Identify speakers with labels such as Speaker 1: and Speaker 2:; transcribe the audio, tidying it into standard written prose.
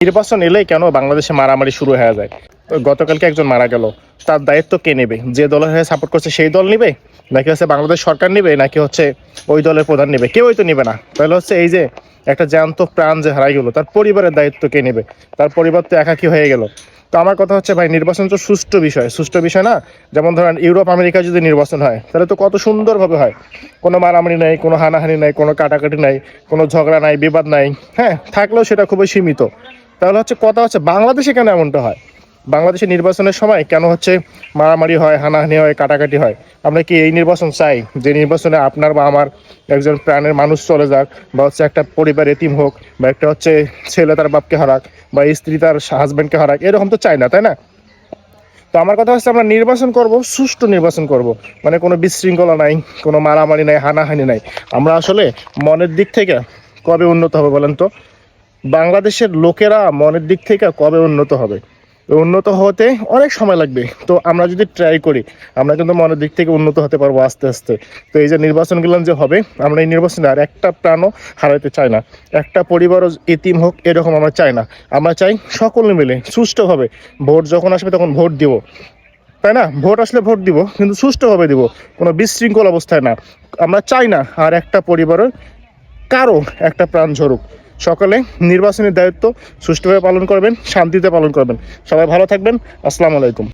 Speaker 1: নির্বাচন এলেই কেন বাংলাদেশে মারামারি শুরু হয়ে যায়? গতকালকে একজন মারা গেল, তার দায়িত্ব কে নেবে? যে দলের হয়ে সাপোর্ট করছে সেই দল নেবে, নাকি হচ্ছে বাংলাদেশ সরকার নেবে, নাকি হচ্ছে ওই দলের প্রধান নেবে? কেউই তো নেবে না। তাহলে হচ্ছে এই যে একটা জ্যান্ত প্রাণ যে হারাই গেল, তার পরিবারের দায়িত্ব কে নেবে? তার পরিবার তো একাকী হয়ে গেল। তো আমার কথা হচ্ছে ভাই, নির্বাচন তো সুষ্ঠু বিষয় না। যেমন ধরেন ইউরোপ আমেরিকা যদি নির্বাচন হয় তাহলে তো কত সুন্দরভাবে হয়, কোনো মারামারি নাই, কোনো হানাহানি নাই, কোনো কাটাকাটি নাই, কোনো ঝগড়া নাই, বিবাদ নাই। হ্যাঁ, থাকলেও সেটা খুবই সীমিত। তাহলে হচ্ছে কথা হচ্ছে বাংলাদেশে কেন এমনটা হয়? বাংলাদেশে নির্বাচনের সময় কেন হচ্ছে মারামারি হয়, হানাহানি হয়, কাটাকাটি হয়? আমরা কি এই নির্বাচন চাই, যে নির্বাচনে আপনার বা আমার একজন প্রাণের মানুষ চলে যাক, বা হচ্ছে একটা পরিবার এতিম হোক, বা একটা হচ্ছে ছেলে তার বাপকে হারাক, বা স্ত্রী তার হাজবেন্ডকে হারাক? এরকম তো চাই না, তাই না? তো আমার কথা হচ্ছে আমরা নির্বাচন করব, সুষ্ঠু নির্বাচন করব, মানে কোনো বিশৃঙ্খলা নাই, কোনো মারামারি নাই, হানাহানি নাই। আমরা আসলে মনের দিক থেকে কবে উন্নত হবে বলেন তো? বাংলাদেশের লোকেরা মনের দিক থেকে কবে উন্নত হবে? উন্নত হতে অনেক সময় লাগবে। তো আমরা যদি ট্রাই করি, আমরা কিন্তু মনের দিক থেকে উন্নত হতে পারবো আস্তে আস্তে। তো এই যে নির্বাচনগুলো যে হবে, আমরা এই নির্বাচনে আর একটা প্রাণও হারাতে চাই না, একটা পরিবারও এতিম হোক এরকম আমরা চাই না। আমরা চাই সকলে মিলে সুষ্ঠুভাবে ভোট যখন আসবে তখন ভোট দিব, তাই না? ভোট আসলে ভোট দিব, কিন্তু সুষ্ঠুভাবে দিব, কোনো বিশৃঙ্খল অবস্থায় না। আমরা চাই না আর একটা পরিবারের কারো একটা প্রাণ ঝরুক। সকলে নির্বাচনের দায়িত্ব সুষ্ঠুভাবে পালন করবেন, শান্তিতে পালন করবেন। সবাই ভালো থাকবেন। আসসালামু আলাইকুম।